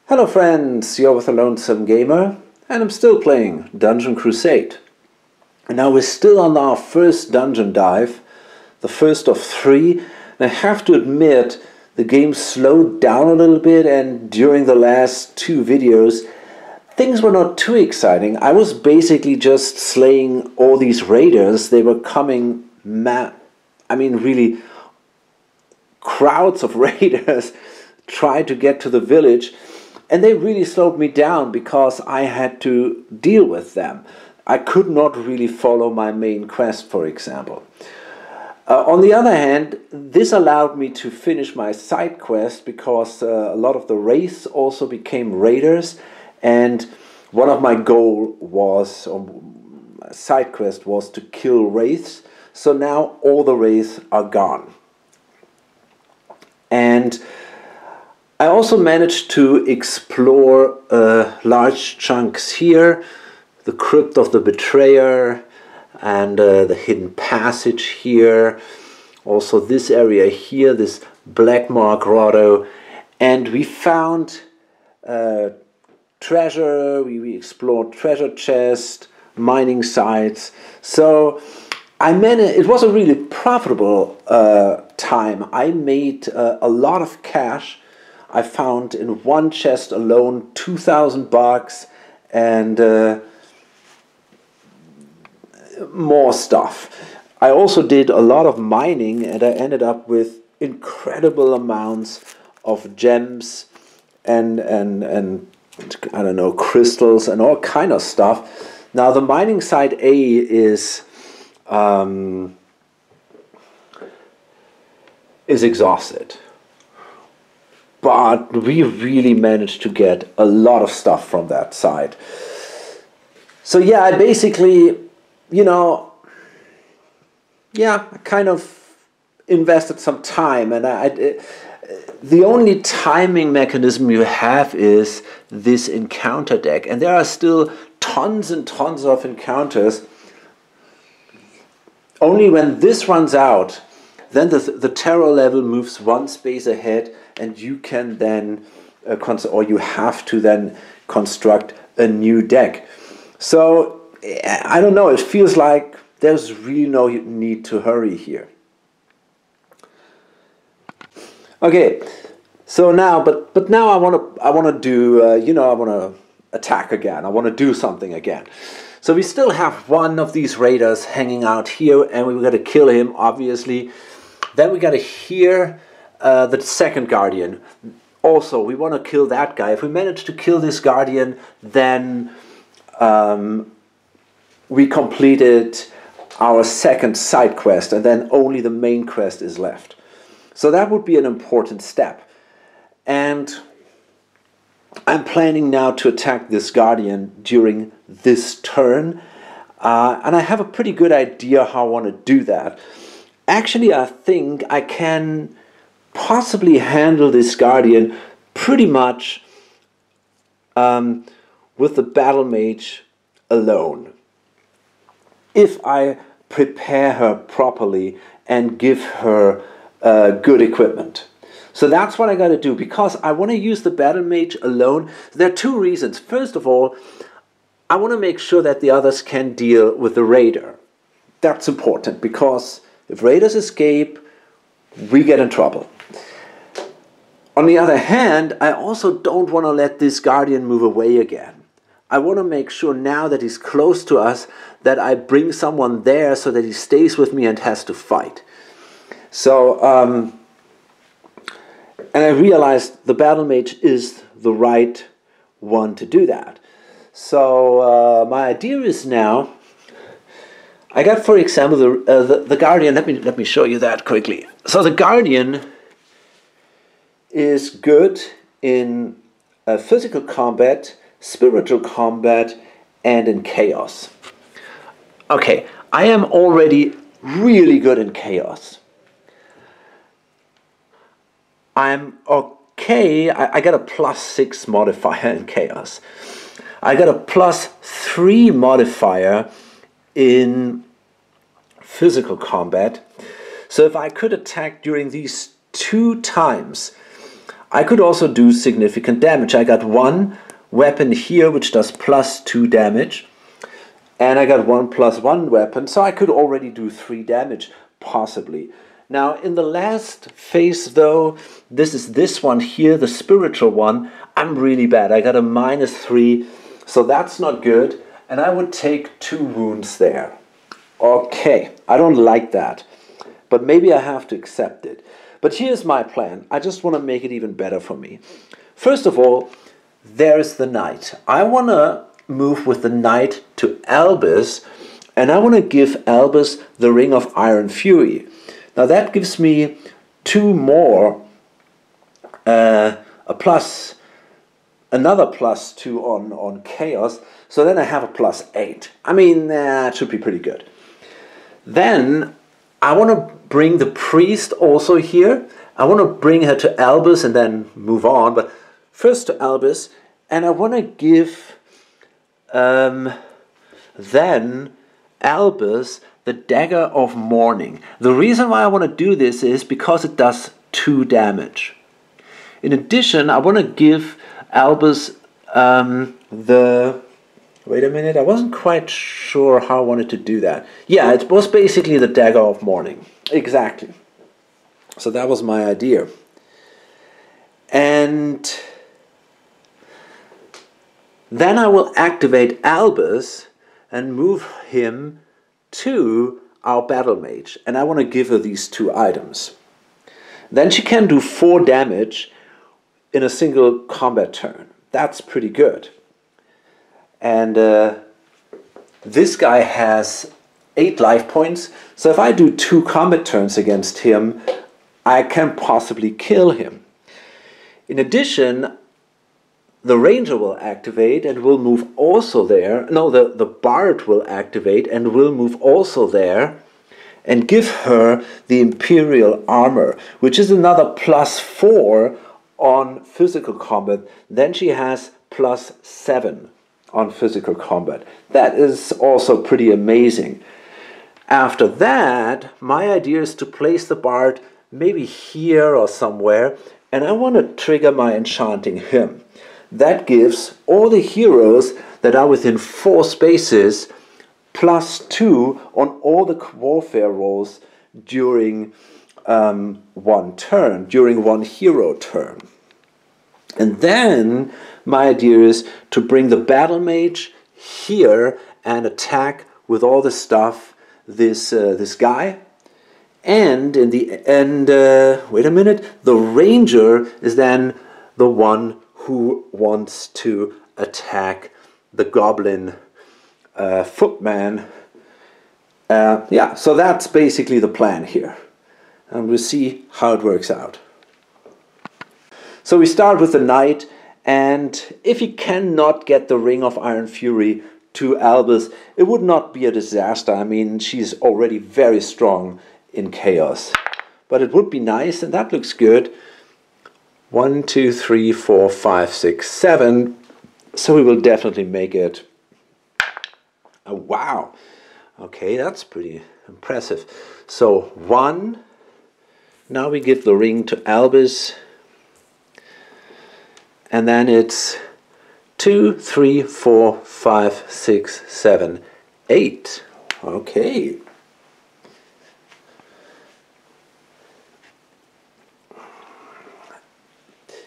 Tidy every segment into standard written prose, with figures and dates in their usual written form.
Hello friends, you're with the Lonesome Gamer, and I'm still playing Dungeon Crusade. And now we're still on our first dungeon dive, the first of three. And I have to admit, the game slowed down a little bit, and during the last two videos, things were not too exciting. I was basically just slaying all these raiders. They were coming, really crowds of raiders tried to get to the village. And they really slowed me down because I had to deal with them. I could not really follow my main quest, for example. On the other hand, this allowed me to finish my side quest because a lot of the wraiths also became raiders. And one of my goal was, side quest was to kill wraiths. So now all the wraiths are gone. And I also managed to explore large chunks here, the Crypt of the Betrayer and the Hidden Passage here, also this area here, this Black Mark Grotto, and we found treasure, we explored treasure chest, mining sites, so it was a really profitable time. I made a lot of cash. I found in one chest alone 2,000 bucks and more stuff. I also did a lot of mining and I ended up with incredible amounts of gems and I don't know, crystals and all kind of stuff. Now the mining site A is exhausted. But we really managed to get a lot of stuff from that side. So yeah, I basically, I kind of invested some time. And the only timing mechanism you have is this encounter deck. And there are still tons and tons of encounters. Only when this runs out, then the terror level moves one space ahead, and you can then, you have to then construct a new deck. So, I don't know, it feels like there's really no need to hurry here. Okay, so now, but now I want to do, I want to attack again. I want to do something again. So we still have one of these raiders hanging out here, and we got to kill him, obviously. Then we got to hear the second guardian. Also, we want to kill that guy. If we manage to kill this guardian, then we completed our second side quest, and then only the main quest is left. So that would be an important step. And I'm planning now to attack this guardian during this turn. And I have a pretty good idea how I want to do that. Actually, I think I can possibly handle this guardian pretty much with the battle mage alone, if I prepare her properly and give her good equipment. So that's what I got to do, because I want to use the battle mage alone. There are two reasons. First of all, I want to make sure that the others can deal with the raider. That's important, because if raiders escape, we get in trouble. On the other hand, I also don't want to let this guardian move away again. I want to make sure now that he's close to us that I bring someone there so that he stays with me and has to fight. So, and I realized the battle mage is the right one to do that. So my idea is now, I got, for example, the guardian. Let me show you that quickly. So the guardian is good in physical combat, spiritual combat, and in chaos. Okay, I am already really good in chaos. I'm okay. I got a +6 modifier in chaos. I got a +3 modifier in physical combat. So if I could attack during these 2 times, I could also do significant damage. I got one weapon here which does +2 damage, and I got one +1 weapon, so I could already do 3 damage, possibly. Now in the last phase though, this is this one here, the spiritual one, I'm really bad. I got a -3, so that's not good, and I would take 2 wounds there. Okay, I don't like that, but maybe I have to accept it. But here's my plan. I just want to make it even better for me. First of all, there's the knight. I want to move with the knight to Albus, and I want to give Albus the Ring of Iron Fury. Now that gives me 2 more, another +2 on Chaos, so then I have a +8. I mean, that should be pretty good. Then I want to bring the priest also here. I want to bring her to Albus and then move on, but first to Albus, and I want to give then Albus the Dagger of Mourning. The reason why I want to do this is because it does 2 damage. In addition, I want to give Albus wait a minute, I wasn't quite sure how I wanted to do that. Yeah, it was basically the Dagger of Mourning. Exactly. So that was my idea. And then I will activate Albus and move him to our battle mage. And I want to give her these 2 items. Then she can do 4 damage in a single combat turn. That's pretty good. And this guy has 8 life points, so if I do 2 combat turns against him, I can possibly kill him. In addition, the ranger will activate and will move also there. No, the bard will activate and will move also there and give her the imperial armor, which is another +4 on physical combat. Then she has +7 on physical combat. That is also pretty amazing. After that, my idea is to place the bard maybe here or somewhere, and I want to trigger my enchanting hymn. That gives all the heroes that are within 4 spaces +2 on all the warfare rolls during one turn, during one hero turn. And then my idea is to bring the battle mage here and attack with all the stuff this guy. And in the end, wait a minute, the ranger is then the one who wants to attack the goblin footman. Yeah, so that's basically the plan here. And we'll see how it works out. So we start with the knight, and if he cannot get the Ring of Iron Fury to Albus, it would not be a disaster. I mean, she's already very strong in Chaos. But it would be nice, and that looks good. 1, 2, 3, 4, 5, 6, 7. So we will definitely make it. Oh, wow. Okay, that's pretty impressive. So 1. Now we give the ring to Albus. And then it's 2, 3, 4, 5, 6, 7, 8. Okay.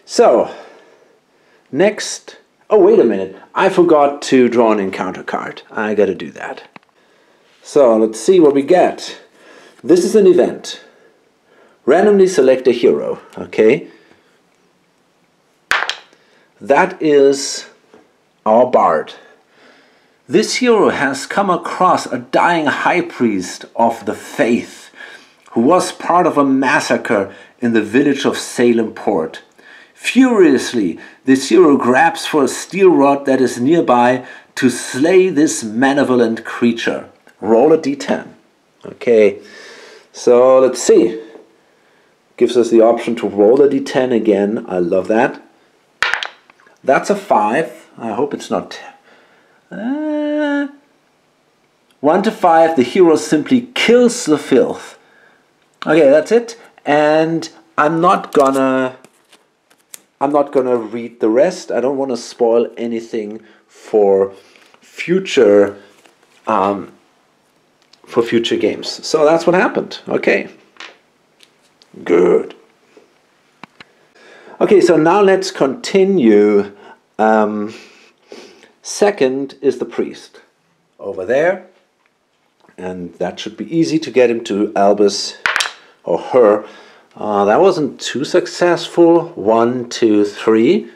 So, next, oh wait a minute, I forgot to draw an encounter card. I gotta do that. So, let's see what we get. This is an event. Randomly select a hero, okay? That is our bard. This hero has come across a dying high priest of the faith who was part of a massacre in the village of Salem Port. Furiously, this hero grabs for a steel rod that is nearby to slay this malevolent creature. Roll a d10. Okay, so let's see. Gives us the option to roll a d10 again. I love that. That's a 5. I hope it's not 1 to 5. The hero simply kills the filth. Okay, that's it. And I'm not gonna I'm not going to read the rest. I don't want to spoil anything for future games. So that's what happened. Okay. Good. Okay, so now let's continue. Second is the priest over there. And that should be easy to get him to Albus or her. That wasn't too successful. 1, 2, 3.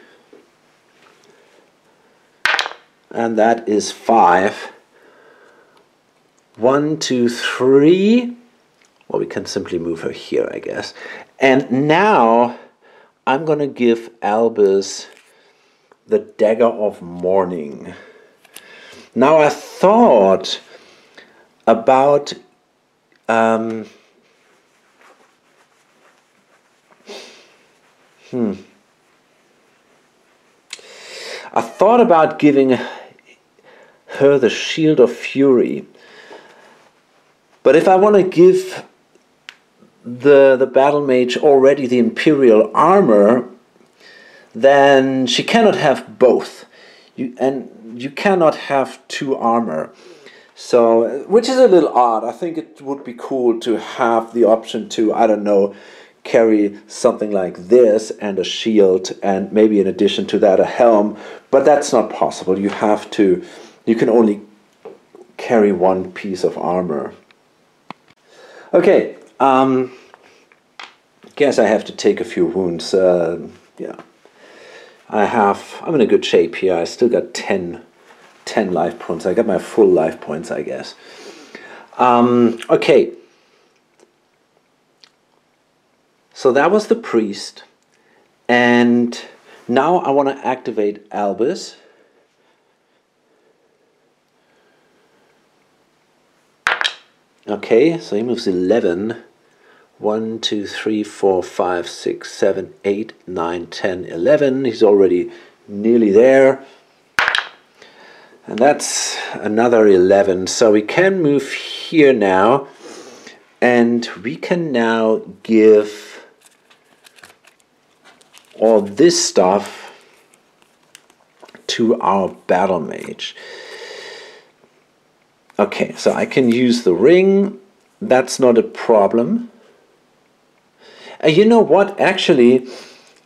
And that is 5. 1, 2, 3. Well, we can simply move her here, I guess. And now I'm going to give Albus the Dagger of Mourning. Now I thought about I thought about giving her the Shield of Fury. But if I want to give the battle mage already the Imperial armor, then she cannot have both. You cannot have 2 armor. So, which is a little odd. I think it would be cool to have the option to, I don't know, carry something like this and a shield, and maybe in addition to that a helm, but that's not possible. You can only carry 1 piece of armor. Okay, guess I have to take a few wounds. Yeah, I'm in a good shape here. I still got 10 life points. I got my full life points, I guess. Okay. So that was the priest. And now I want to activate Albus. Okay, so he moves 11. 1, 2, 3, 4, 5, 6, 7, 8, 9, 10, 11. He's already nearly there. And that's another 11. So we can move here now. And we can now give all this stuff to our battle mage. Okay, so I can use the ring. That's not a problem. And you know what? Actually,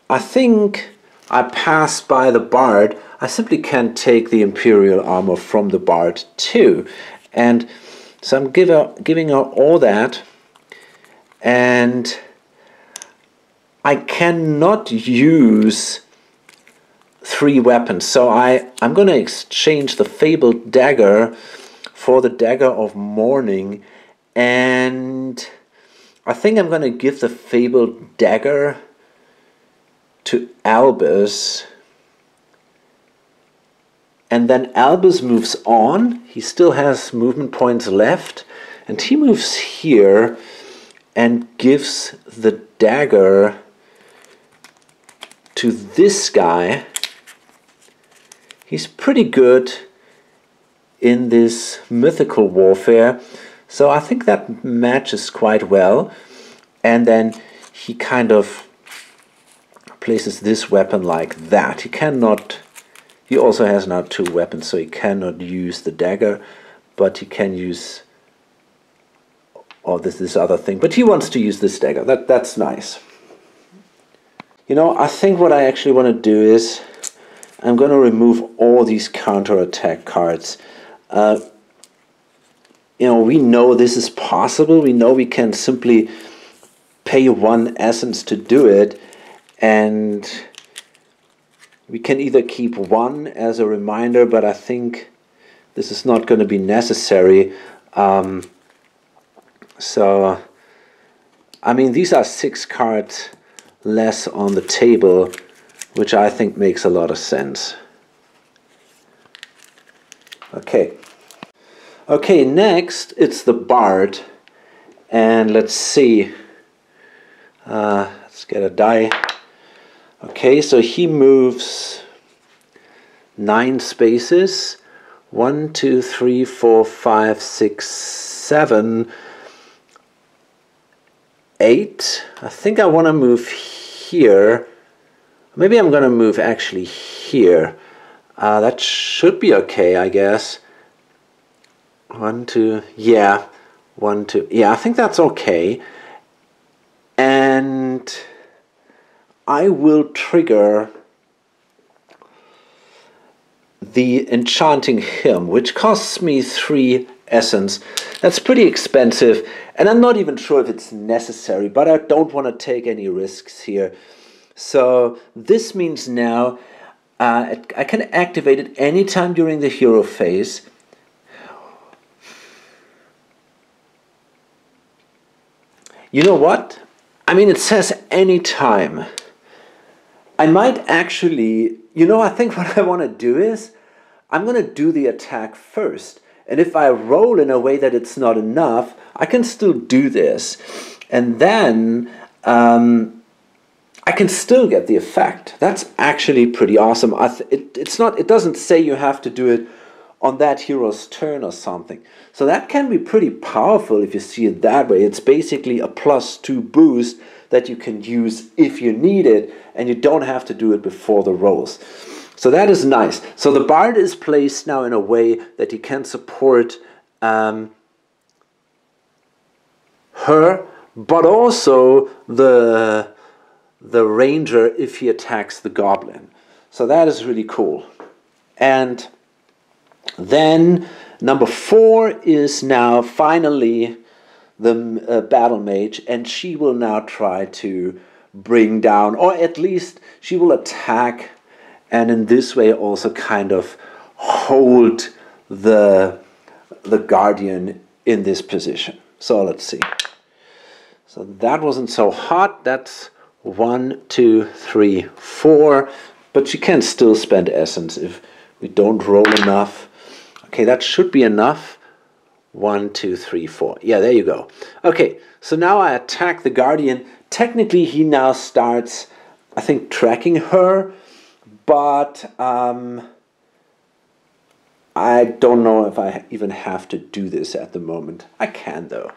I think I passed by the bard. I simply can't take the Imperial armor from the bard too. And so I'm giving her all that. And I cannot use 3 weapons. So I'm going to exchange the Fabled Dagger for the Dagger of Mourning. And I think I'm going to give the Fabled Dagger to Albus. And then Albus moves on. He still has movement points left. And he moves here and gives the dagger to this guy. He's pretty good in this mythical warfare. So I think that matches quite well. And then he kind of places this weapon like that. He also has now 2 weapons, so he cannot use the dagger, but he can use this other thing. But he wants to use this dagger. That's nice. You know, I think what I actually want to do is I'm going to remove all these counterattack cards. You know, we know this is possible. We know we can simply pay 1 essence to do it, and we can either keep 1 as a reminder, but I think this is not going to be necessary. So, I mean, these are 6 cards less on the table, which I think makes a lot of sense. Okay. Okay, next it's the Bard. And let's see. Let's get a die. Okay, so he moves 9 spaces. 1, 2, 3, 4, 5, 6, 7, 8. I think I want to move here. Maybe I'm going to move actually here. That should be okay, I guess. 1, 2, yeah. 1, 2, yeah, I think that's okay. And I will trigger the Enchanting Hymn, which costs me 3 essence. That's pretty expensive, and I'm not even sure if it's necessary, but I don't want to take any risks here. So this means now I can activate it anytime during the hero phase. You know what? I mean, it says anytime. I might actually, I think what I want to do is, I'm going to do the attack first. And if I roll in a way that it's not enough, I can still do this. And then I can still get the effect. That's actually pretty awesome. It doesn't say you have to do it on that hero's turn or something. So that can be pretty powerful if you see it that way. It's basically a +2 boost that you can use if you need it, and you don't have to do it before the rolls. So that is nice. So the Bard is placed now in a way that he can support her, but also the Ranger if he attacks the Goblin. So that is really cool. And then number 4 is now finally the Battle Mage, and she will now try to bring down, or at least she will attack, and in this way also kind of hold the Guardian in this position. So let's see. So that wasn't so hot. That's 1, 2, 3, 4. But she can still spend essence if we don't roll enough. Okay, that should be enough. 1, 2, 3, 4. Yeah, there you go. Okay, so now I attack the Guardian. Technically, he now starts, I think, tracking her. But I don't know if I even have to do this at the moment. I can, though.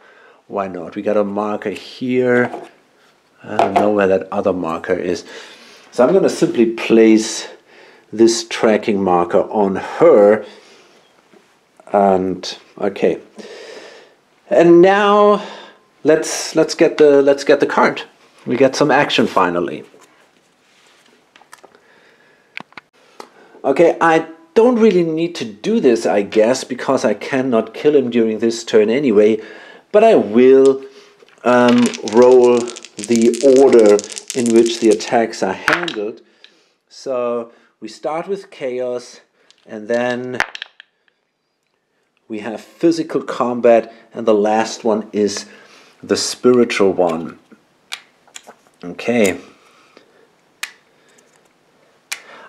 Why not? We got a marker here. I don't know where that other marker is. So I'm going to simply place this tracking marker on her. And okay. And now let's get the card. We get some action finally. Okay, I don't really need to do this, I guess, because I cannot kill him during this turn anyway. But I will roll the order in which the attacks are handled. So we start with Chaos, and then we have Physical Combat, and the last one is the Spiritual one. Okay.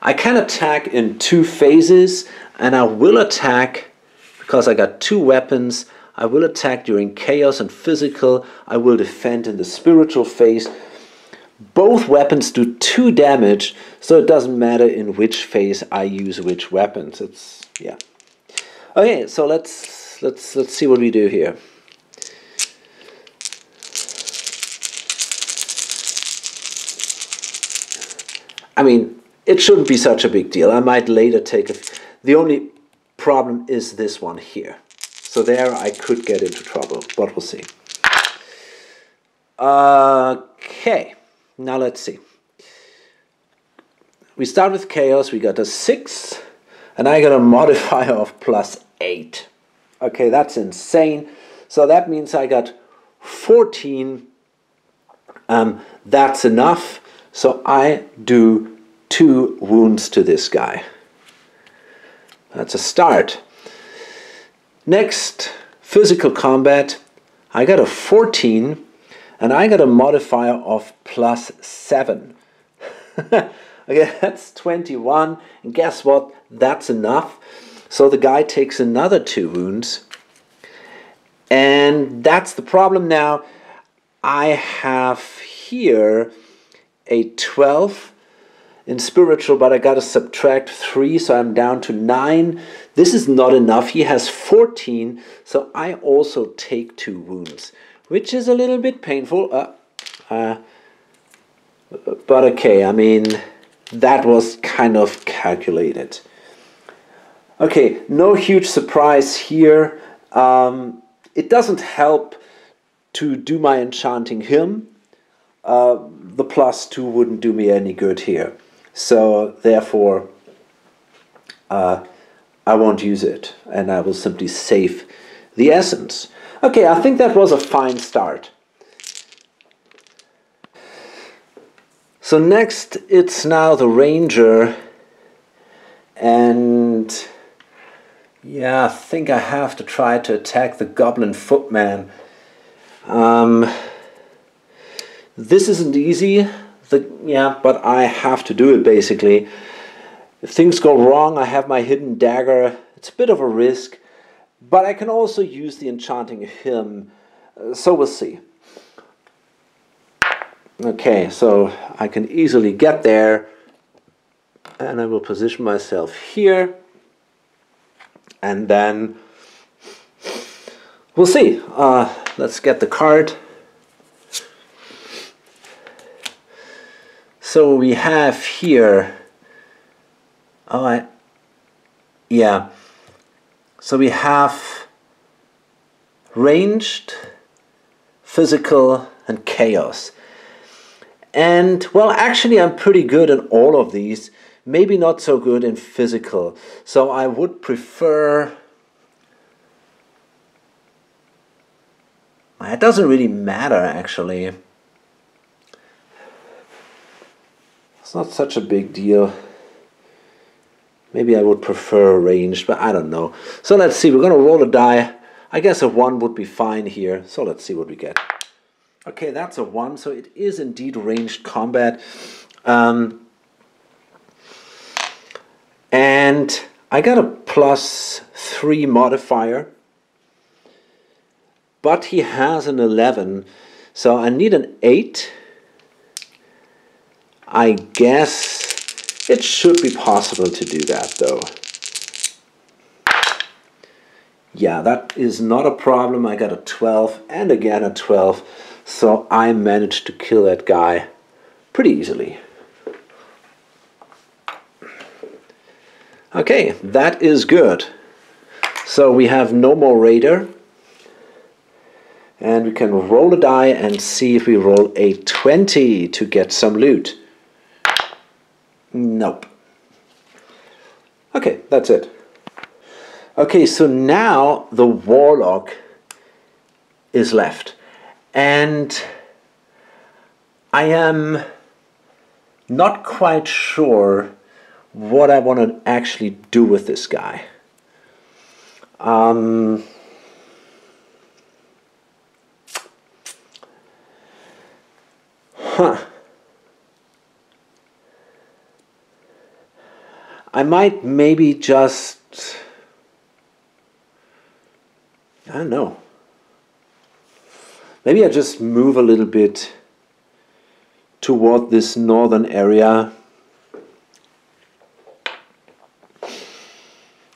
I can attack in 2 phases, and I will attack, because I got 2 weapons, I will attack during Chaos and Physical. I will defend in the Spiritual phase. Both weapons do 2 damage, so it doesn't matter in which phase I use which weapons. It's, yeah. Okay, so let's see what we do here. I mean, it shouldn't be such a big deal. I might later take the only problem is this one here. So there I could get into trouble, but we'll see. Okay, now let's see. We start with Chaos. We got a 6, and I got a modifier of +8. Okay, that's insane. So that means I got 14. That's enough. So I do 2 wounds to this guy. That's a start. Next, Physical Combat. I got a 14, and I got a modifier of +7. Okay, that's 21, and guess what? That's enough. So the guy takes another 2 wounds, and that's the problem now. I have here a 12 in Spiritual, but I got to subtract 3, so I'm down to 9. This is not enough. He has 14, so I also take 2 wounds, which is a little bit painful. But okay, I mean, that was kind of calculated. Okay, no huge surprise here. It doesn't help to do my enchanting hymn. The +2 wouldn't do me any good here. So therefore, I won't use it, and I will simply save the essence. Okay, I think that was a fine start. So next it's now the ranger, and yeah, I think I have to try to attack the goblin footman. This isn't easy, but I have to do it basically. If things go wrong, I have my hidden dagger. It's a bit of a risk, but I can also use the enchanting hymn, so we'll see. Okay, so I can easily get there, and I will position myself here, and then we'll see. Let's get the card. So we have here, so we have ranged, physical, and chaos. And, well, actually I'm pretty good in all of these, maybe not so good in physical. So I would prefer... It doesn't really matter, actually. It's not such a big deal. Maybe I would prefer ranged, but I don't know. So let's see, we're going to roll a die. I guess a 1 would be fine here. So let's see what we get. Okay, that's a 1, so it is indeed ranged combat. And I got a +3 modifier. But he has an 11, so I need an 8. I guess it should be possible to do that, though. Yeah, that is not a problem. I got a 12 and again a 12. So I managed to kill that guy pretty easily. Okay, that is good. So we have no more raider. And we can roll a die and see if we roll a 20 to get some loot. Nope. Okay, that's it. Okay, so now the warlock is left. And I am not quite sure what I want to actually do with this guy. I might maybe just... I don't know. Maybe I just move a little bit toward this northern area.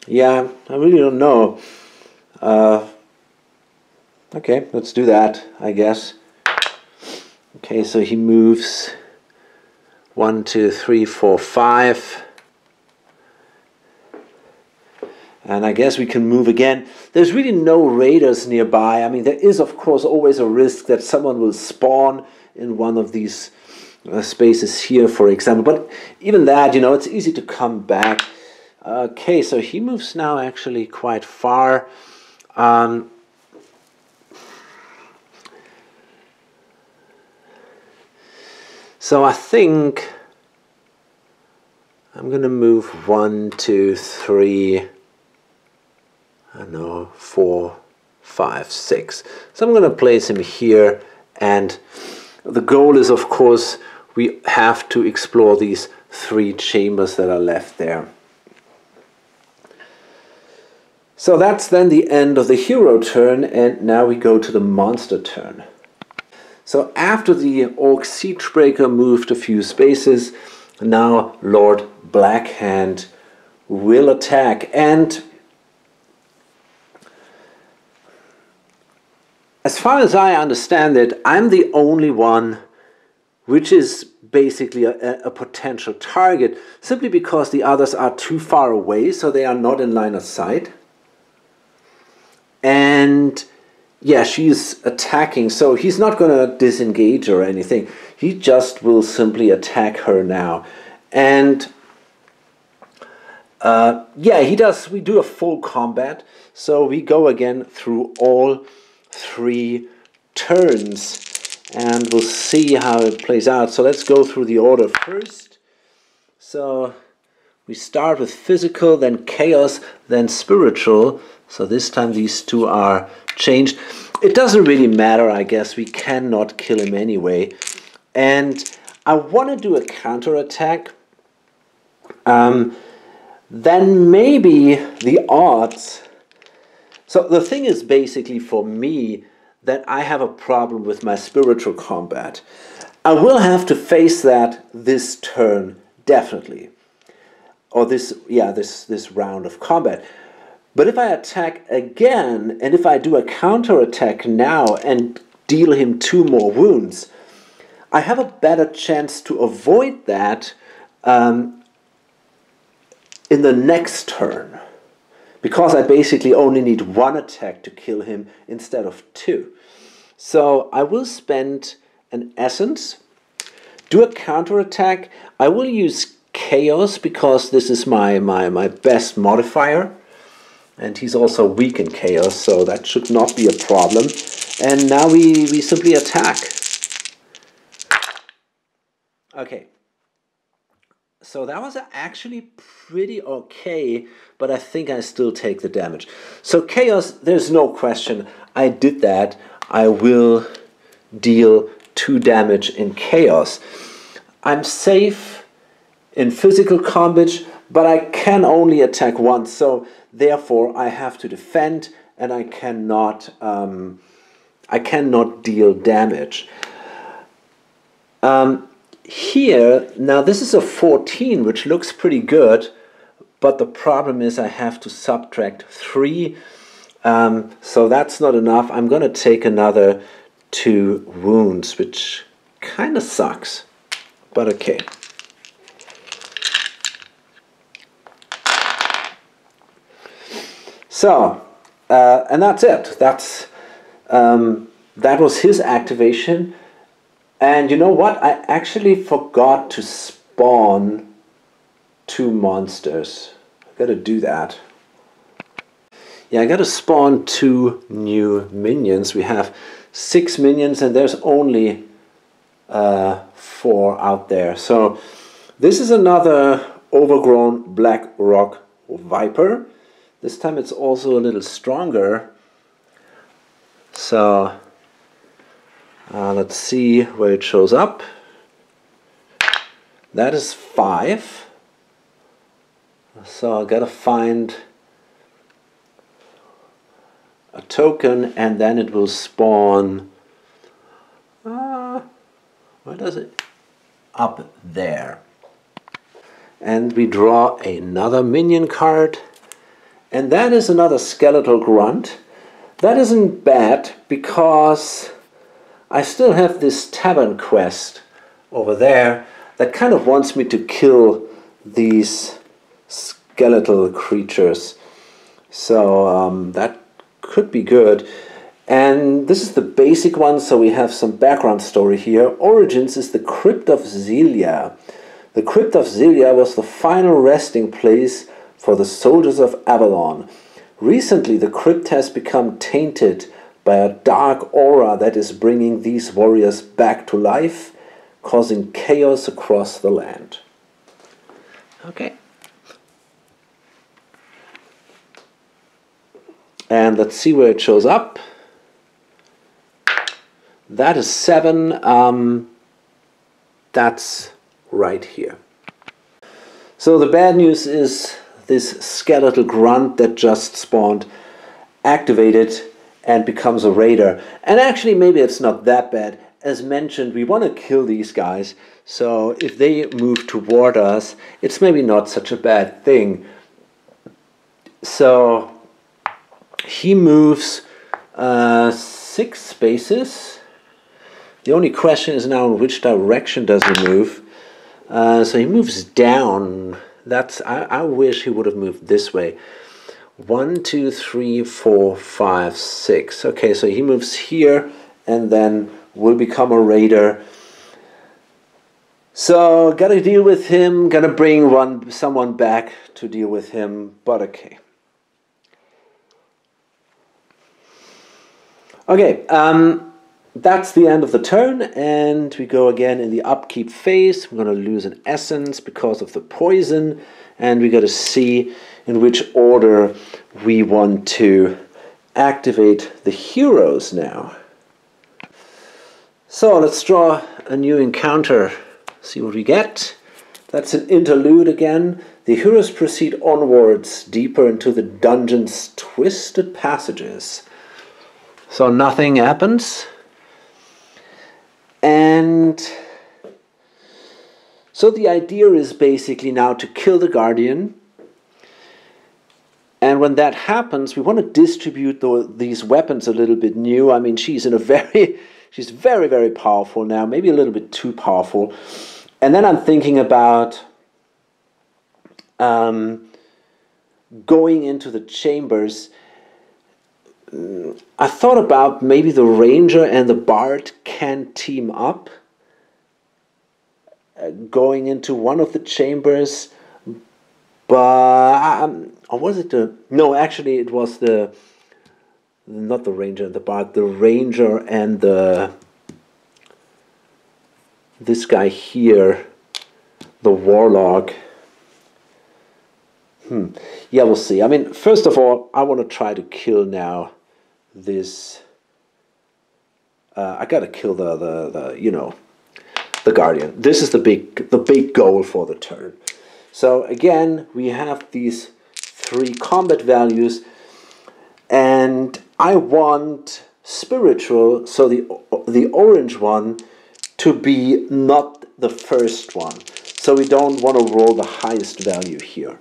Yeah, I really don't know. Okay, let's do that, I guess. Okay, so he moves 1, 2, 3, 4, 5. And I guess we can move again. There's really no raiders nearby. I mean, there is, of course, always a risk that someone will spawn in one of these spaces here, for example. But even that, you know, it's easy to come back. Okay, so he moves now actually quite far. So I think I'm going to move 1, 2, 3... I don't know, 4, 5, 6. So I'm going to place him here, and the goal is, of course, we have to explore these 3 chambers that are left there. So that's then the end of the hero turn, and now we go to the monster turn. So after the Orc Siegebreaker moved a few spaces, now Lord Blackhand will attack, and as far as I understand it, I'm the only one which is basically a potential target, simply because the others are too far away, so they are not in line of sight. And yeah, she's attacking, so he's not going to disengage or anything. He just will simply attack her now. And yeah, he does. We do a full combat, so we go again through all 3 turns, and we'll see how it plays out. So let's go through the order first. So we start with physical, then chaos, then spiritual. So this time these 2 are changed. It doesn't really matter, I guess. We cannot kill him anyway. And I want to do a counterattack. Then maybe the odds. So the thing is basically for me that I have a problem with my spiritual combat. I will have to face that this turn, definitely. Or this round of combat. But if I attack again, and if I do a counterattack now and deal him 2 more wounds, I have a better chance to avoid that in the next turn, because I basically only need 1 attack to kill him instead of 2. So I will spend an essence, do a counterattack. I will use chaos because this is my best modifier, and he's also weak in chaos, so that should not be a problem. And now we simply attack. Okay. So that was actually pretty okay, but I think I still take the damage. So chaos, there's no question. I did that. I will deal 2 damage in chaos. I'm safe in physical combat, but I can only attack once. So therefore, I have to defend, and I cannot deal damage. Here, now this is a 14, which looks pretty good, but the problem is I have to subtract 3, so that's not enough. I'm going to take another 2 wounds, which kind of sucks, but okay. So, and that's it. That was his activation. And you know what? I actually forgot to spawn 2 monsters. I gotta do that. Yeah, I gotta spawn 2 new minions. We have 6 minions and there's only 4 out there. So this is another overgrown black rock viper. This time it's also a little stronger. So let's see where it shows up. That is 5. So I gotta find a token and then it will spawn. Where does it? Up there. And we draw another minion card. And that is another skeletal grunt. That isn't bad because I still have this tavern quest over there that kind of wants me to kill these skeletal creatures. So that could be good. And this is the basic one, so we have some background story here. Origins is the Crypt of Zelia. The Crypt of Zelia was the final resting place for the soldiers of Avalon. Recently, the crypt has become tainted by a dark aura that is bringing these warriors back to life, causing chaos across the land. Okay. And let's see where it shows up. That is 7. That's right here. So the bad news is this skeletal grunt that just spawned activated and becomes a raider. And actually maybe it's not that bad. As mentioned, we want to kill these guys. So if they move toward us, it's maybe not such a bad thing. So he moves 6 spaces. The only question is now in which direction does he move. So he moves down. I wish he would have moved this way. 1, 2, 3, 4, 5, 6. Okay, so he moves here and then will become a raider. So gotta deal with him. Gotta bring someone back to deal with him. But okay. Okay. That's the end of the turn, and we go again in the upkeep phase. We're going to lose an essence because of the poison, and we got to see in which order we want to activate the heroes now. So let's draw a new encounter, see what we get. That's an interlude again. The heroes proceed onwards, deeper into the dungeon's twisted passages. So nothing happens. And so the idea is basically now to kill the Guardian. And when that happens, we want to distribute these weapons a little bit new. I mean, she's very, very powerful now, maybe a little bit too powerful. And then I'm thinking about going into the chambers. I thought about maybe the Ranger and the Bard can team up, going into one of the chambers, but or was it no, actually it was not the Ranger and the Bard, the Ranger and this guy here, the Warlock. Yeah, we'll see. I mean, first of all, I want to try to kill now this. I gotta kill the Guardian. This is the big goal for the turn. So again, we have these 3 combat values, and I want spiritual, so the orange one, to be not the first one. So we don't want to roll the highest value here.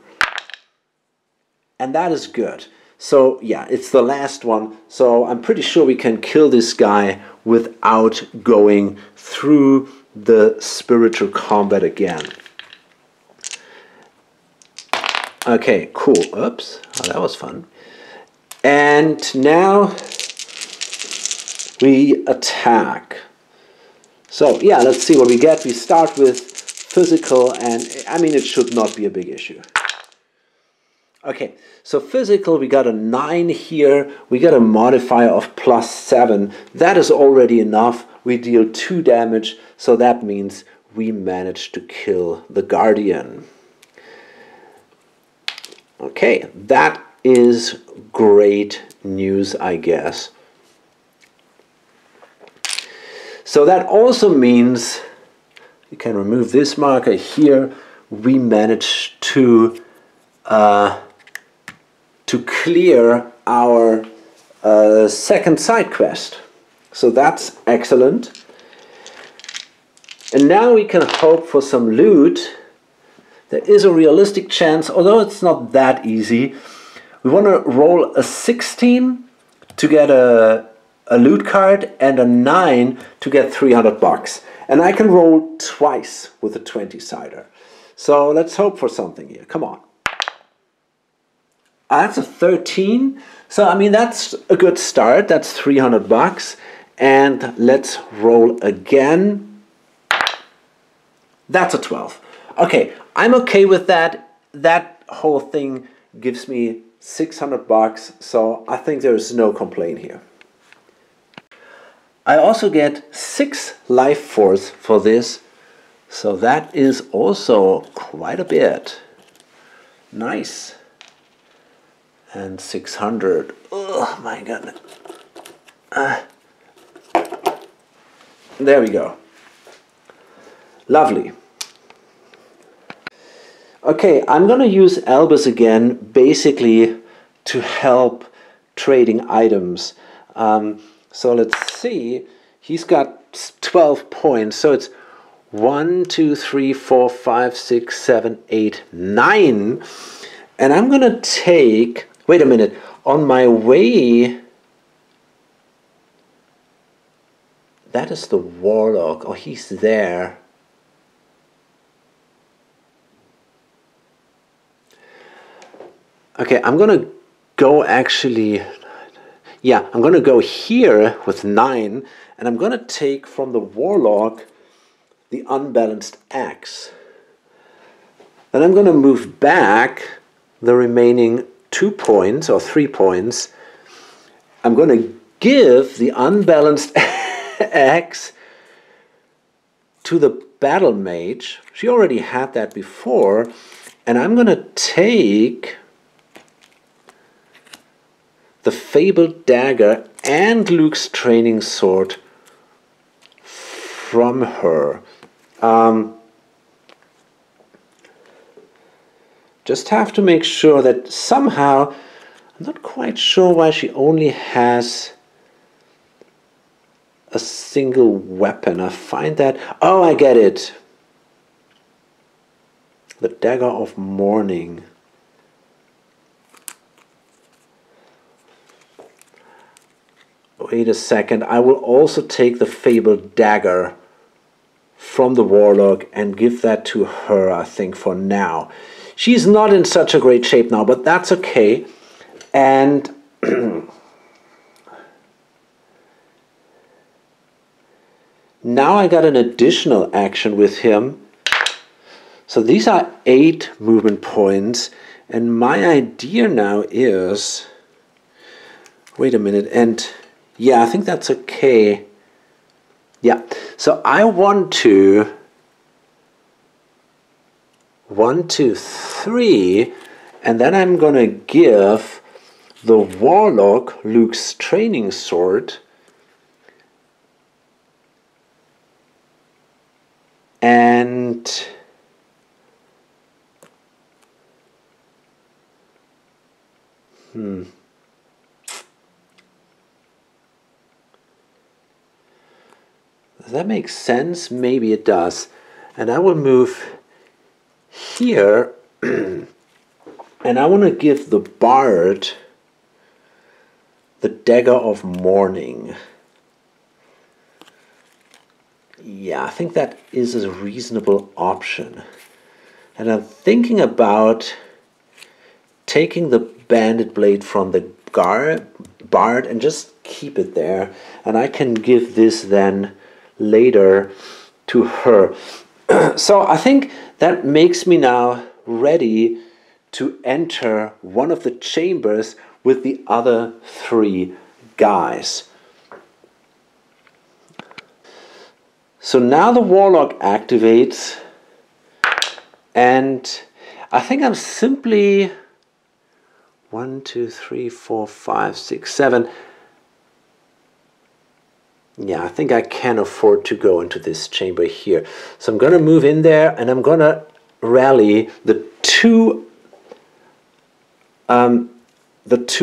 And that is good. So yeah, it's the last one. So I'm pretty sure we can kill this guy without going through the spiritual combat again. Okay, cool. Oops. Oh, that was fun. And now we attack. So yeah, let's see what we get. We start with physical, and I mean, it should not be a big issue. Okay, so physical, we got a 9 here. We got a modifier of +7. That is already enough. We deal 2 damage, so that means we managed to kill the Guardian. Okay, that is great news, I guess. So that also means you can remove this marker here. We managed to clear our second side quest. So that's excellent. And now we can hope for some loot. There is a realistic chance, although it's not that easy. We want to roll a 16 to get a loot card and a 9 to get 300 bucks. And I can roll twice with a 20-sider. So let's hope for something here. Come on. That's a 13. So, I mean, that's a good start. That's 300 bucks. And let's roll again. That's a 12. Okay, I'm okay with that. That whole thing gives me 600 bucks. So I think there is no complaint here. I also get 6 life force for this. So that is also quite a bit. Nice. And 600. Oh my goodness. There we go. Lovely. Okay, I'm going to use Albus again, basically to help trading items. So let's see. He's got 12 points. So it's 1, 2, 3, 4, 5, 6, 7, 8, 9. And I'm going to take... Wait a minute, on my way that is the warlock. Oh, he's there. Okay, I'm gonna go actually, yeah, I'm gonna go here with 9, and I'm gonna take from the warlock the unbalanced axe. Then I'm gonna move back the remaining 2 points or 3 points. I'm gonna give the unbalanced axe to the battle mage. She already had that before, and I'm gonna take the fabled dagger and Luke's training sword from her. Just have to make sure that somehow, I'm not quite sure why she only has a single weapon. I find that, oh, I get it. The dagger of mourning. Wait a second, I will also take the fabled dagger from the warlock and give that to her, I think, for now. She's not in such a great shape now, but that's okay. And now I got an additional action with him. So these are 8 movement points, and my idea now is, wait a minute, and yeah, I think that's okay. Yeah, so I want to 1, 2, 3, and then I'm gonna give the warlock Luke's training sword, and does that make sense? Maybe it does. And I will move here, and I want to give the bard the dagger of mourning. Yeah, I think that is a reasonable option. And I'm thinking about taking the bandit blade from the bard and just keep it there. And I can give this then later to her. So I think that makes me now ready to enter one of the chambers with the other 3 guys. So now the warlock activates, and I think I'm simply 1, 2, 3, 4, 5, 6, 7. Yeah, I think I can afford to go into this chamber here. So I'm going to move in there, and I'm going to rally the two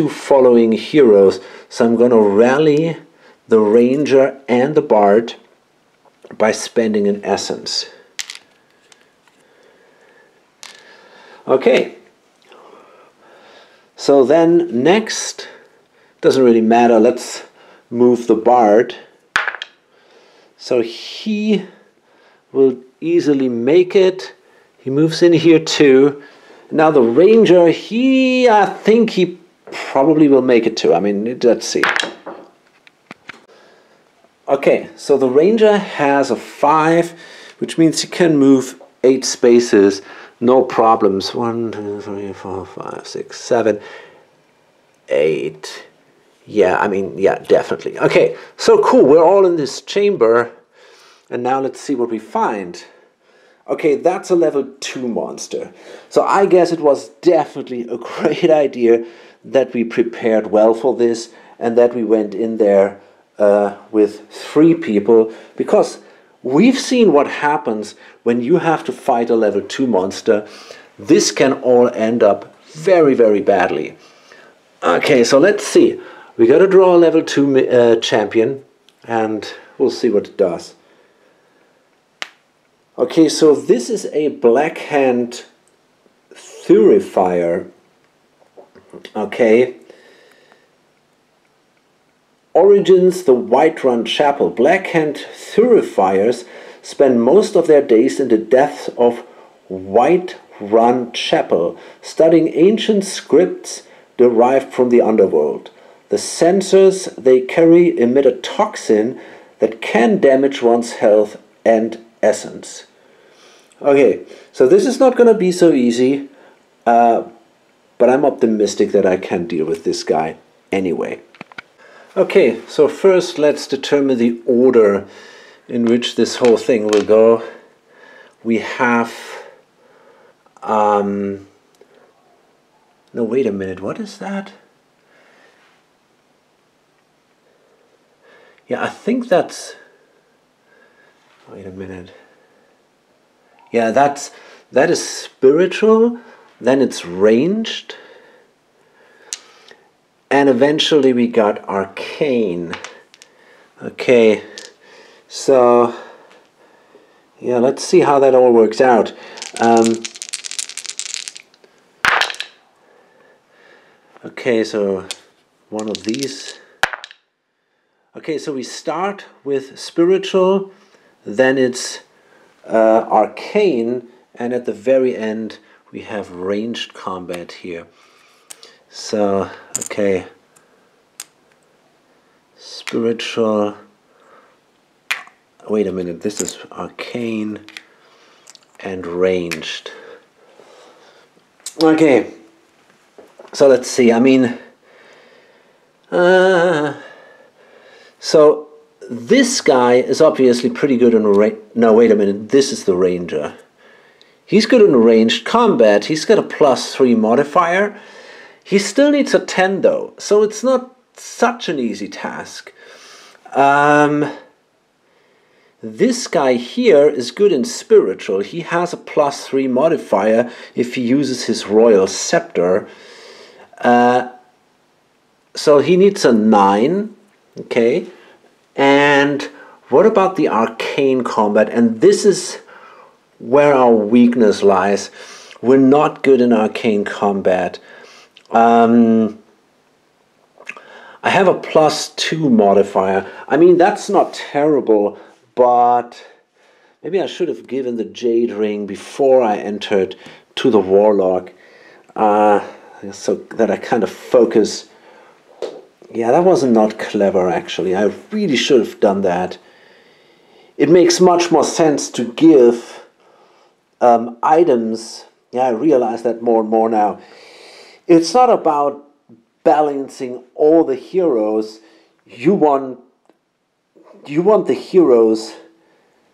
following heroes. So I'm going to rally the ranger and the bard by spending an essence. Okay. So then next, doesn't really matter, let's move the bard. So he will easily make it. He moves in here too. Now the ranger, I think he probably will make it too. I mean, let's see. Okay, so the ranger has a 5, which means he can move 8 spaces, no problems. 1, 2, 3, 4, 5, 6, 7, 8. Yeah, I mean, yeah, definitely. Okay, so cool, we're all in this chamber, and now let's see what we find. Okay, that's a level 2 monster. So I guess it was definitely a great idea that we prepared well for this, and that we went in there with 3 people, because we've seen what happens when you have to fight a level 2 monster. This can all end up very, very badly. Okay, so let's see. We got to draw a level 2 champion, and we'll see what it does. Okay, so this is a Black Hand Thurifier. Okay. Origins, the Whiterun Chapel. Blackhand Thurifiers spend most of their days in the depths of Whiterun Chapel, studying ancient scripts derived from the underworld. The sensors they carry emit a toxin that can damage one's health and essence. Okay, so this is not going to be so easy, but I'm optimistic that I can deal with this guy anyway. Okay, so first let's determine the order in which this whole thing will go. We have... no, wait a minute, what is that? Yeah, I think that's... Wait a minute. Yeah, that is spiritual, then it's ranged, and eventually we got arcane. Okay, so yeah, let's see how that all works out. Okay, so one of these. Okay, so we start with spiritual, then it's arcane, and at the very end we have ranged combat here. So, okay, spiritual, wait a minute, this is arcane and ranged. Okay, so let's see, I mean, so this guy is obviously pretty good in no, wait a minute, this is the ranger. He's good in ranged combat, he's got a +3 modifier. He still needs a 10 though, so it's not such an easy task. This guy here is good in spiritual. He has a +3 modifier if he uses his royal scepter. So he needs a 9, okay. And what about the arcane combat? And this is where our weakness lies. We're not good in arcane combat. I have a +2 modifier. I mean, that's not terrible, but maybe I should have given the Jade Ring before I entered to the Warlock, so that I kind of focus. Yeah, that was not clever, actually. I really should have done that. It makes much more sense to give items. Yeah, I realize that more and more now. It's not about balancing all the heroes. You want the heroes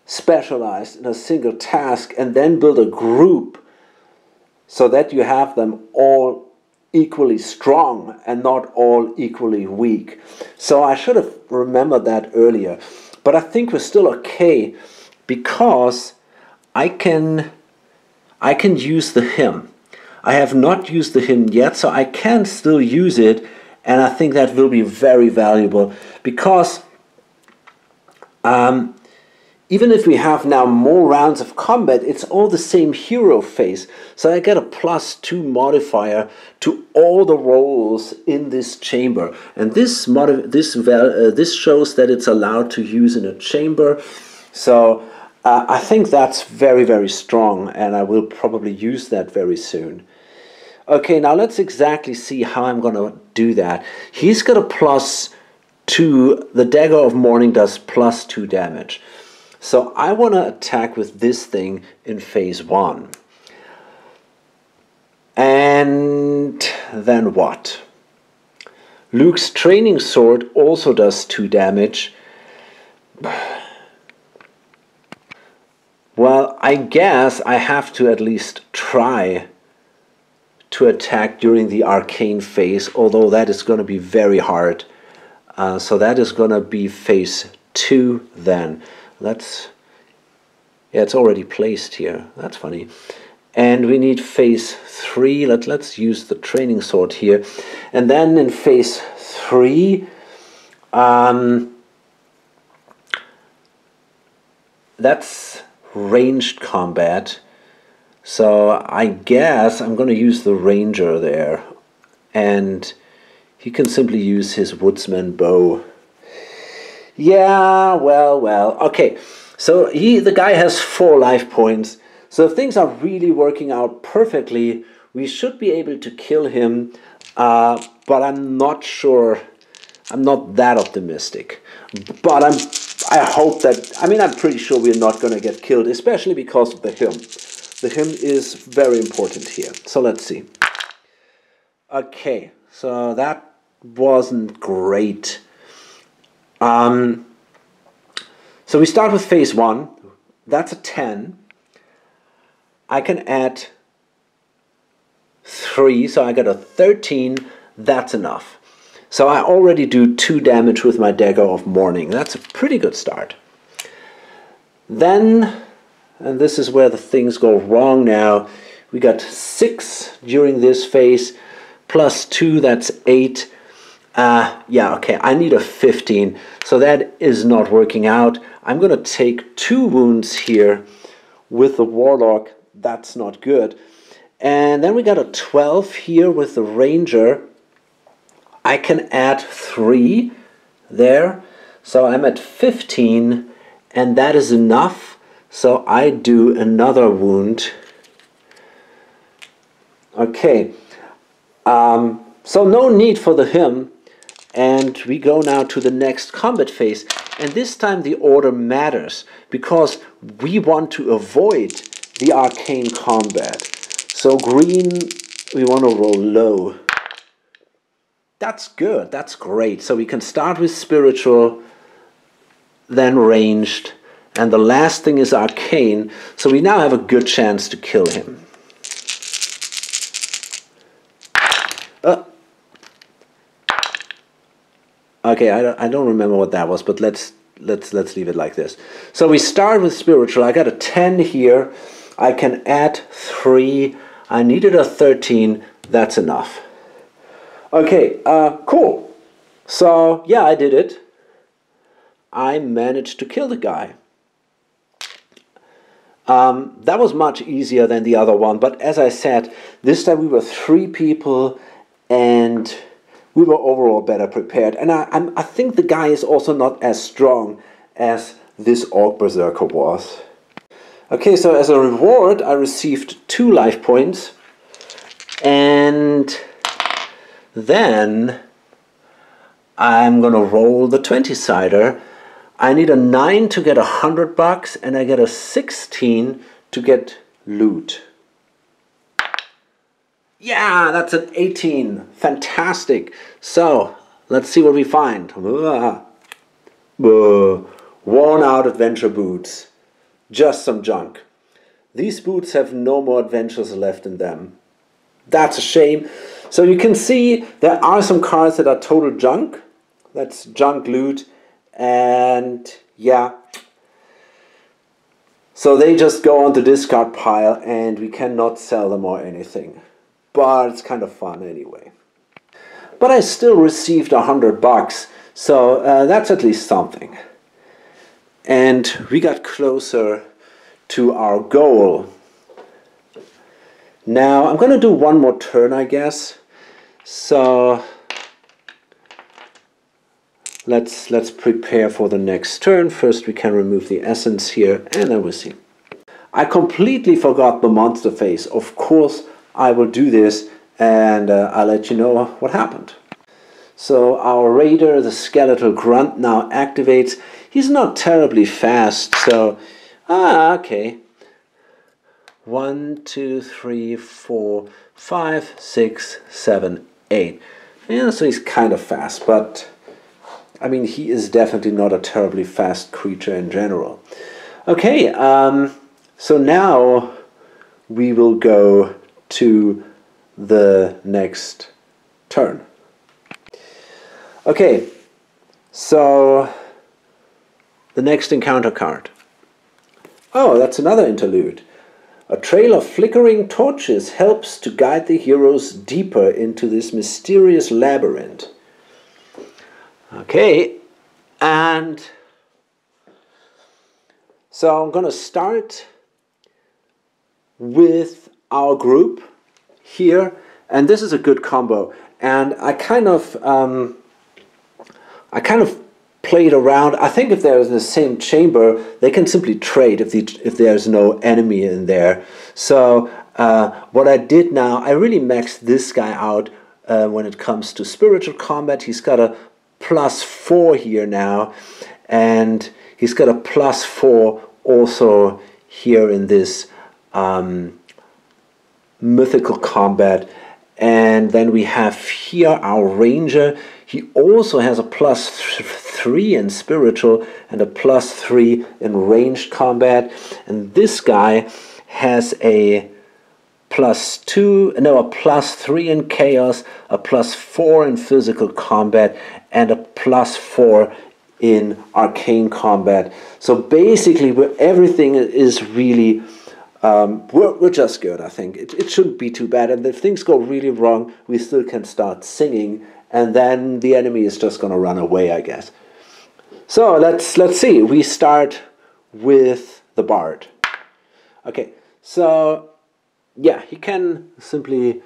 specialized in a single task and then build a group so that you have them all equally strong and not all equally weak. So I should have remembered that earlier. But I think we're still okay because I can use the hymn. I have not used the hymn yet, so I can still use it, and I think that will be very valuable because even if we have now more rounds of combat, it's all the same hero phase. So I get a +2 modifier to all the rolls in this chamber, and this shows that it's allowed to use in a chamber. So I think that's very, very strong, and I will probably use that very soon. Okay, now let's exactly see how I'm going to do that. He's got a +2. The Dagger of Morning does +2 damage. So I want to attack with this thing in phase 1. And then what? Luke's training sword also does 2 damage. Well, I guess I have to at least try to attack during the arcane phase, although that is going to be very hard. So that is going to be phase 2 then. Yeah, it's already placed here. That's funny. And we need phase 3. Let's use the training sword here. And then in phase 3, that's ranged combat. So I guess I'm going to use the ranger there. And he can simply use his woodsman bow. Yeah, well. Okay, so the guy has 4 life points. So if things are really working out perfectly, we should be able to kill him. But I'm not sure. I'm not that optimistic. But I hope that. I mean, I'm pretty sure we're not going to get killed, especially because of the hymn. The hymn is very important here. So let's see. Okay, so that wasn't great. So we start with phase 1. That's a 10. I can add 3, so I got a 13. That's enough. So I already do 2 damage with my dagger of mourning. That's a pretty good start. Then, and this is where the things go wrong now, we got 6 during this phase, plus 2, that's 8. Yeah, okay, I need a 15, so that is not working out. I'm going to take 2 wounds here with the Warlock. That's not good. And then we got a 12 here with the Ranger. I can add 3 there, so I'm at 15, and that is enough. So I do another wound. Okay, so no need for the hymn. And we go now to the next combat phase. And this time the order matters, because we want to avoid the arcane combat. So green, we want to roll low. That's good, that's great. So we can start with spiritual, then ranged, and the last thing is arcane. So we now have a good chance to kill him. Okay, I don't remember what that was, but let's leave it like this. So we start with spiritual. I got a 10 here. I can add 3. I needed a 13. That's enough. Okay, cool. So yeah, I did it. I managed to kill the guy. That was much easier than the other one, but as I said, this time we were 3 people, and we were overall better prepared. And I think the guy is also not as strong as this Orc Berserker was. Okay, so as a reward, I received 2 life points. And then I'm gonna roll the 20-sider. I need a 9 to get $100, and I get a 16 to get loot. Yeah, that's an 18. Fantastic. So, let's see what we find. Worn out adventure boots. Just some junk. These boots have no more adventures left in them. That's a shame. So you can see there are some cards that are total junk. That's junk loot. And yeah. So they just go on the discard pile, and we cannot sell them or anything. But it's kind of fun anyway. But I still received $100, so that's at least something. And we got closer to our goal. Now I'm going to do one more turn, I guess. So let's prepare for the next turn. First we can remove the essence here, and then we'll see. I completely forgot the monster phase. Of course I will do this, and I'll let you know what happened. So our raider, the skeletal grunt, now activates. He's not terribly fast, so okay. 1, 2, 3, 4, 5, 6, 7, 8. Yeah, so he's kind of fast, but I mean, he is definitely not a terribly fast creature in general. Okay, so now we will go to the next turn. Okay, so the next encounter card. Oh, that's another interlude. A trail of flickering torches helps to guide the heroes deeper into this mysterious labyrinth. Okay, and so I'm going to start with our group here, and this is a good combo. And I kind of played around. I think if they're in the same chamber, they can simply trade if there's no enemy in there. So what I did now, I really maxed this guy out when it comes to spiritual combat. He's got a +4 here now, and he's got a +4 also here in this mythical combat. And then we have here our ranger. He also has a +3 in spiritual and a +3 in ranged combat. And this guy has a +3 in chaos, a +4 in physical combat, and a +4 in arcane combat. So basically, everything is really, we're just good, I think. It shouldn't be too bad. And if things go really wrong, we still can start singing, and then the enemy is just going to run away, I guess. So let's see. We start with the bard. Okay, so yeah, he can simply,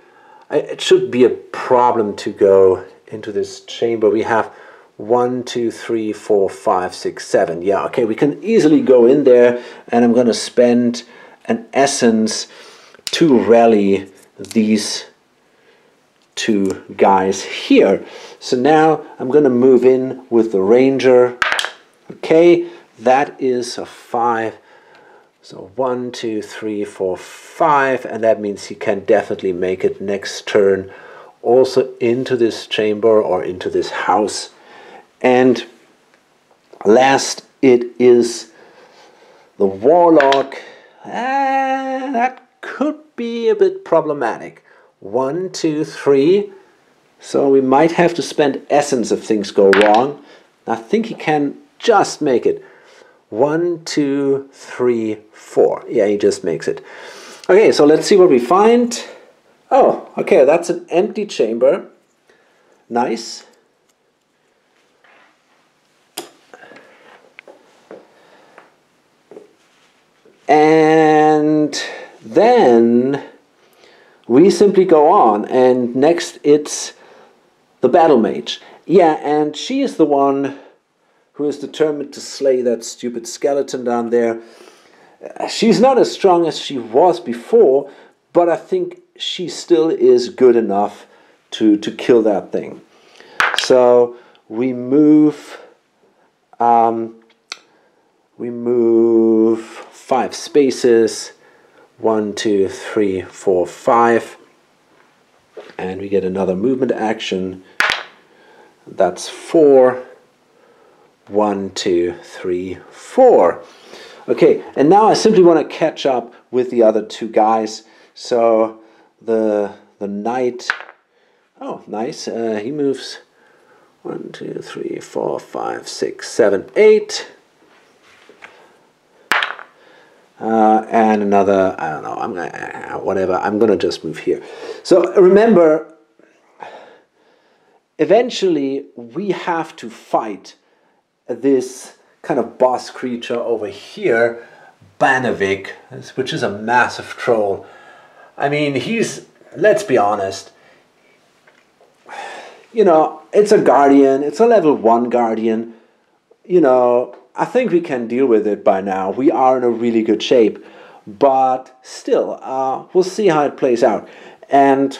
it should be a problem to go into this chamber. We have 1, 2, 3, 4, 5, 6, 7. Yeah, okay, we can easily go in there, and I'm going to spend an essence to rally these two guys here. So now I'm going to move in with the ranger. Okay, that is a 5. So 1, 2, 3, 4, 5, and that means he can definitely make it next turn also into this chamber or into this house. And last, it is the warlock. That could be a bit problematic. 1, 2, 3. So we might have to spend essence if things go wrong. I think he can just make it. 1, 2, 3, 4. Yeah, he just makes it. Okay, so let's see what we find. Oh, okay, that's an empty chamber. Nice. And then we simply go on, and next it's the battle mage. Yeah, and she is the one who is determined to slay that stupid skeleton down there. She's not as strong as she was before, but I think she still is good enough to kill that thing. So we move 5 spaces. 1, 2, 3, 4, 5. And we get another movement action. That's 4. 1, 2, 3, 4. Okay, and now I simply want to catch up with the other two guys. So the knight, oh nice, he moves 1, 2, 3, 4, 5, 6, 7, 8. And another, I don't know, whatever, I'm gonna just move here. So remember, eventually we have to fight this kind of boss creature over here, Banavik, which is a massive troll. I mean, he's, let's be honest, you know, it's a guardian, it's a level 1 guardian, you know, I think we can deal with it by now. We are in a really good shape, but still, we'll see how it plays out. And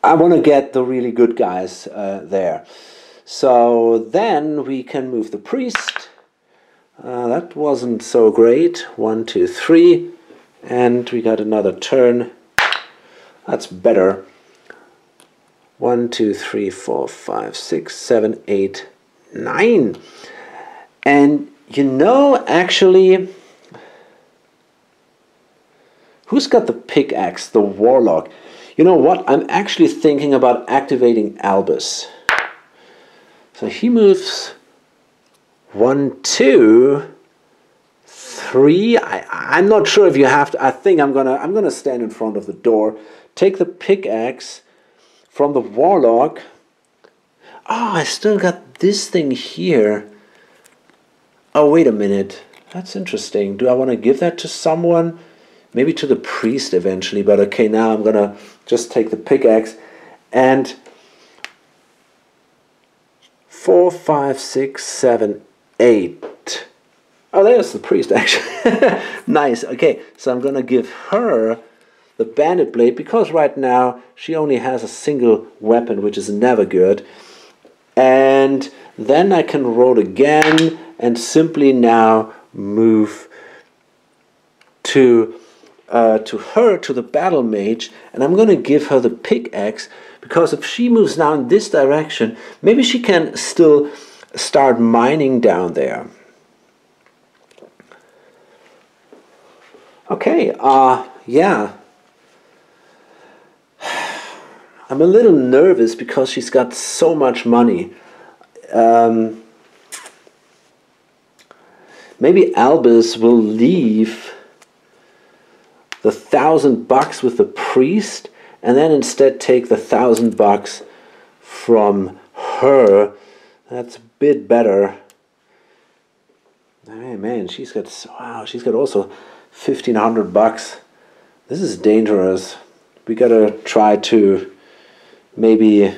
I want to get the really good guys there. So then we can move the priest. That wasn't so great. 1, 2, 3. And we got another turn. That's better. 1, 2, 3, 4, 5, 6, 7, 8, 9. And you know, actually, who's got the pickaxe? The warlock. You know what? I'm actually thinking about activating Albus. So he moves 1, 2, 3. I'm not sure if you have to. I think I'm gonna stand in front of the door, take the pickaxe from the warlock. Oh, I still got this thing here. Oh, wait a minute. That's interesting. Do I want to give that to someone? Maybe to the priest eventually, but okay, now I'm gonna just take the pickaxe and 4, 5, 6, 7, 8. Oh, there's the priest, actually. Nice. Okay, so I'm going to give her the bandit blade, because right now she only has a single weapon, which is never good. And then I can roll again and simply now move to her, to the battle mage, and I'm going to give her the pickaxe, because if she moves now in this direction, maybe she can still start mining down there. Okay, yeah. I'm a little nervous because she's got so much money. Maybe Albus will leave the $1,000 with the priest, and then instead take the $1,000 from her. That's a bit better. Hey man, she's got, wow, she's got also $1,500. This is dangerous. We gotta try to maybe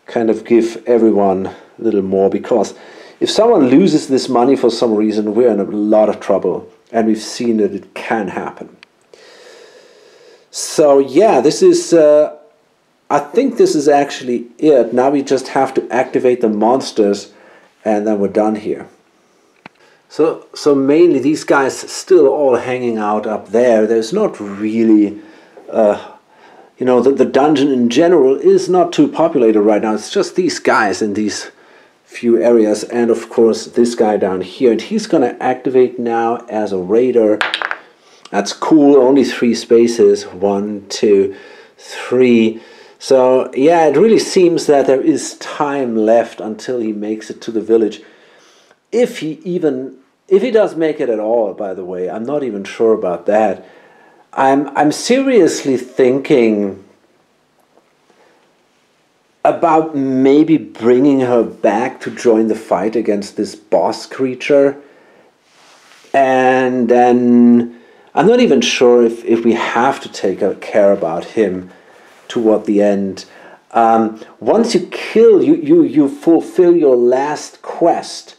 kind of give everyone a little more, because if someone loses this money for some reason, we're in a lot of trouble, and we've seen that it can happen. So yeah, this is, I think this is actually it. Now we just have to activate the monsters, and then we're done here. So mainly these guys still all hanging out up there. There's not really, you know, the dungeon in general is not too populated right now. It's just these guys in these few areas, and of course this guy down here, and he's gonna activate now as a raider. That's cool. Only 3 spaces. 1, 2, 3. So yeah, it really seems that there is time left until he makes it to the village. If he does make it at all, by the way, I'm not even sure about that. I'm seriously thinking about maybe bringing her back to join the fight against this boss creature, and then I'm not even sure if we have to take care about him toward the end. Once you kill, you fulfill your last quest,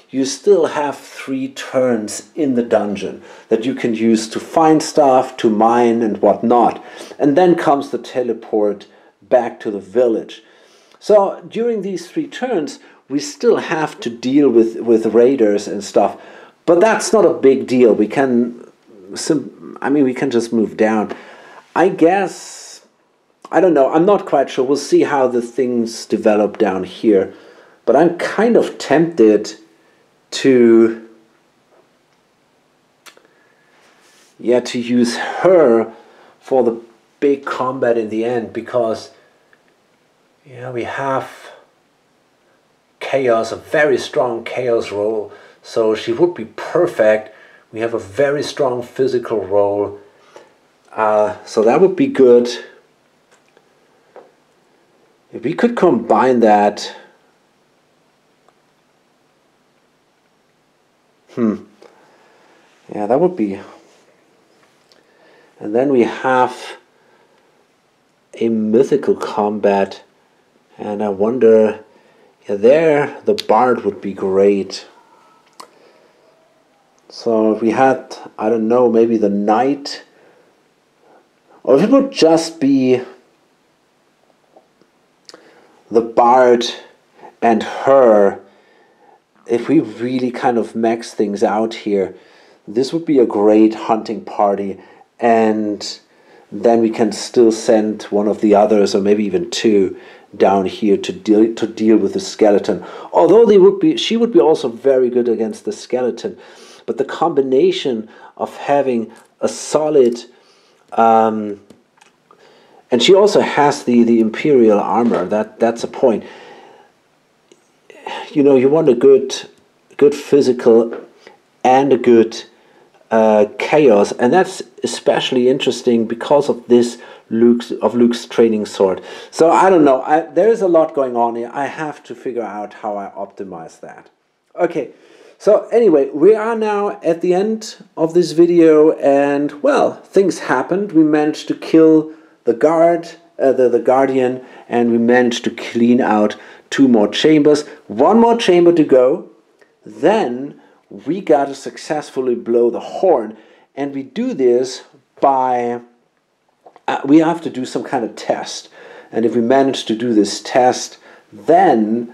you still have 3 turns in the dungeon that you can use to find stuff, to mine and whatnot. And then comes the teleport back to the village. So during these 3 turns, we still have to deal with raiders and stuff. But that's not a big deal. We can we can just move down. I guess, I don't know, I'm not quite sure. We'll see how the things develop down here. But I'm kind of tempted to use her for the big combat in the end, because we have chaos, a very strong chaos roll, so she would be perfect. We have a very strong physical roll, so that would be good. If we could combine that, yeah, that would be. And then we have a mythical combat, and I wonder, there the bard would be great. So if we had, I don't know, maybe the knight, or if it would just be the bard and her, if we really kind of max things out here, this would be a great hunting party, and then we can still send one of the others, or maybe even 2, down here to deal with the skeleton. Although she would be also very good against the skeleton. But the combination of having a solid, and she also has the Imperial armor. That's a point. You know, you want a good physical and a good chaos, and that's especially interesting because of this Luke's training sword. So I don't know. There is a lot going on here. I have to figure out how I optimize that. Okay. So anyway, we are now at the end of this video, and well, things happened. We managed to kill the guard the Guardian, and we managed to clean out 2 more chambers. 1 more chamber to go. Then we got to successfully blow the horn, and we do this by we have to do some kind of test, and if we manage to do this test, then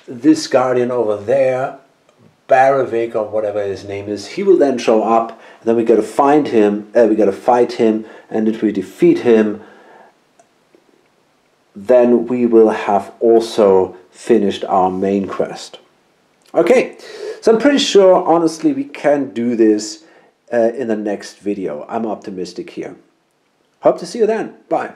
this Guardian over there, Briarwood or whatever his name is, he will then show up, and then we got to find him, we got to fight him, and if we defeat him, then we will have also finished our main quest. Okay, so I'm pretty sure, honestly, we can do this in the next video. I'm optimistic here. Hope to see you then. Bye.